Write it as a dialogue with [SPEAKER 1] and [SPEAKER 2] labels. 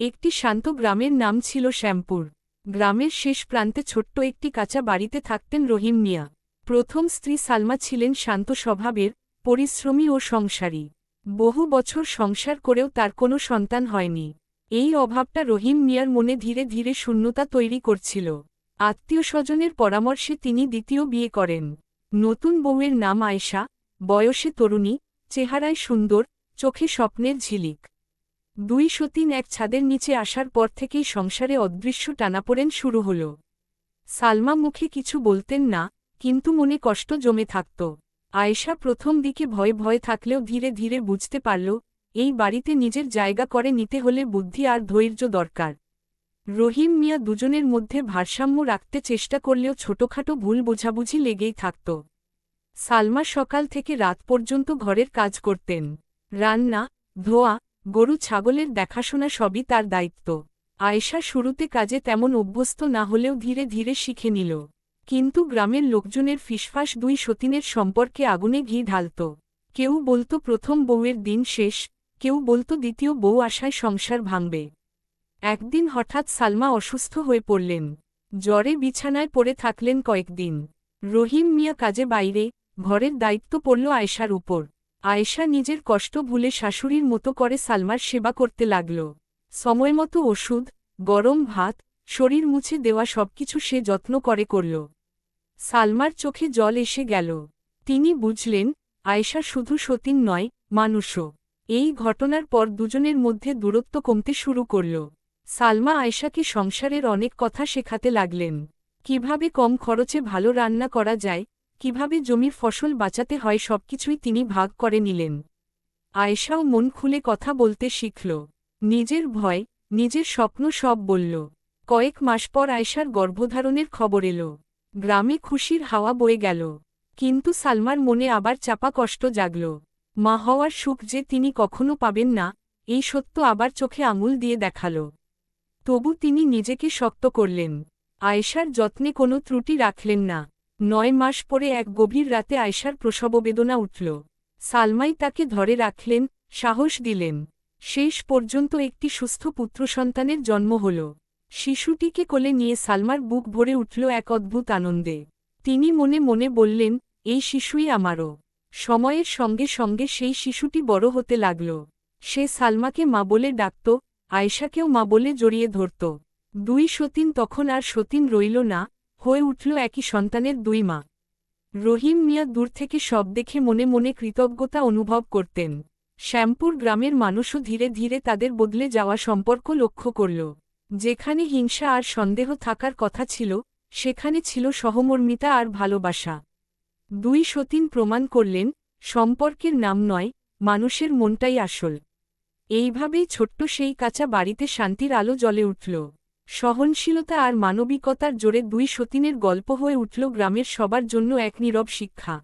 [SPEAKER 1] একটি শান্ত গ্রামের নাম ছিল শ্যামপুর। গ্রামের শেষ প্রান্তে ছোট্ট একটি কাঁচা বাড়িতে থাকতেন রহিম মিয়া। প্রথম স্ত্রী সালমা ছিলেন শান্ত স্বভাবের, পরিশ্রমী ও সংসারী। বহু বছর সংসার করেও তার কোনো সন্তান হয়নি। এই অভাবটা রহিম মিয়ার মনে ধীরে ধীরে শূন্যতা তৈরি করছিল। আত্মীয়স্বজনের পরামর্শে তিনি দ্বিতীয় বিয়ে করেন। নতুন বউয়ের নাম আয়েশা, বয়সে তরুণী, চেহারায় সুন্দর, চোখে স্বপ্নের ঝিলিক। দুই সতীন এক ছাদের নিচে আসার পর থেকেই সংসারে অদৃশ্য টানাপোড়েন শুরু হল। সালমা মুখে কিছু বলতেন না, কিন্তু মনে কষ্ট জমে থাকত। আয়েশা প্রথম দিকে ভয়ে ভয়ে থাকলেও ধীরে ধীরে বুঝতে পারল, এই বাড়িতে নিজের জায়গা করে নিতে হলে বুদ্ধি আর ধৈর্য দরকার। রহিম মিয়া দুজনের মধ্যে ভারসাম্য রাখতে চেষ্টা করলেও ছোটখাটো ভুল বোঝাবুঝি লেগেই থাকত। সালমা সকাল থেকে রাত পর্যন্ত ঘরের কাজ করতেন। রান্না, ধোয়া, গরু ছাগলের দেখাশোনা সবই তার দায়িত্ব। আয়েশা শুরুতে কাজে তেমন অভ্যস্ত না হলেও ধীরে ধীরে শিখে নিল। কিন্তু গ্রামের লোকজনের ফিসফাস দুই সতীনের সম্পর্কে আগুনে ঘি ঢালত। কেউ বলতো প্রথম বউয়ের দিন শেষ, কেউ বলতো দ্বিতীয় বউ আশায় সংসার ভাঙবে। একদিন হঠাৎ সালমা অসুস্থ হয়ে পড়লেন। জ্বরে বিছানায় পড়ে থাকলেন কয়েকদিন। রহিম মিয়া কাজে বাইরে, ঘরের দায়িত্ব পড়ল আয়েশার উপর। আয়েশা নিজের কষ্ট ভুলে শাশুড়ির মতো করে সালমার সেবা করতে লাগল। সময়মতো ওষুধ, গরম ভাত, শরীর মুছে দেওয়া সবকিছু সে যত্ন করে করল। সালমার চোখে জল এসে গেল। তিনি বুঝলেন, আয়েশা শুধু সতীন নয়, মানুষও। এই ঘটনার পর দুজনের মধ্যে দূরত্ব কমতে শুরু করল। সালমা আয়েশাকে সংসারের অনেক কথা শেখাতে লাগলেন। কিভাবে কম খরচে ভালো রান্না করা যায়, কিভাবে জমির ফসল বাঁচাতে হয় সবকিছুই তিনি ভাগ করে নিলেন। আয়েশাও মন খুলে কথা বলতে শিখল। নিজের ভয়, নিজের স্বপ্ন সব বলল। কয়েক মাস পর আয়েশার গর্ভধারণের খবর এলো। গ্রামে খুশির হাওয়া বয়ে গেল। কিন্তু সালমার মনে আবার চাপা কষ্ট জাগল। মা হওয়ার সুখ যে তিনি কখনো পাবেন না, এই সত্য আবার চোখে আঙুল দিয়ে দেখাল। তবু তিনি নিজেকে শক্ত করলেন। আয়েশার যত্নে কোনো ত্রুটি রাখলেন না। 9 মাস পরে এক গভীর রাতে আয়েশার প্রসববেদনা উঠল। সালমাই তাকে ধরে রাখলেন, সাহস দিলেন। শেষ পর্যন্ত একটি সুস্থ পুত্রসন্তানের জন্ম হল। শিশুটিকে কোলে নিয়ে সালমার বুক ভরে উঠল এক অদ্ভুত আনন্দে। তিনি মনে মনে বললেন, এই শিশুই আমারও। সময়ের সঙ্গে সঙ্গে সেই শিশুটি বড় হতে লাগল। সে সালমাকে মা বলে ডাকত, আয়েশাকেও মা বলে জড়িয়ে ধরত। দুই সতীন তখন আর সতীন রইল না, হয়ে উঠল একই সন্তানের দুই মা। রহিম মিয়া দূর থেকে সব দেখে মনে মনে কৃতজ্ঞতা অনুভব করতেন। শ্যামপুর গ্রামের মানুষও ধীরে ধীরে তাদের বদলে যাওয়া সম্পর্ক লক্ষ্য করল। যেখানে হিংসা আর সন্দেহ থাকার কথা ছিল, সেখানে ছিল সহমর্মিতা আর ভালোবাসা। দুই সতীন প্রমাণ করলেন, সম্পর্কের নাম নয়, মানুষের মনটাই আসল। এইভাবেই ছোট্ট সেই কাঁচা বাড়িতে শান্তির আলো জ্বলে উঠল। সহনশীলতা আর মানবিকতার জোরে দুই সতীনের গল্প হয়ে উঠল গ্রামের সবার জন্য এক নীরব শিক্ষা।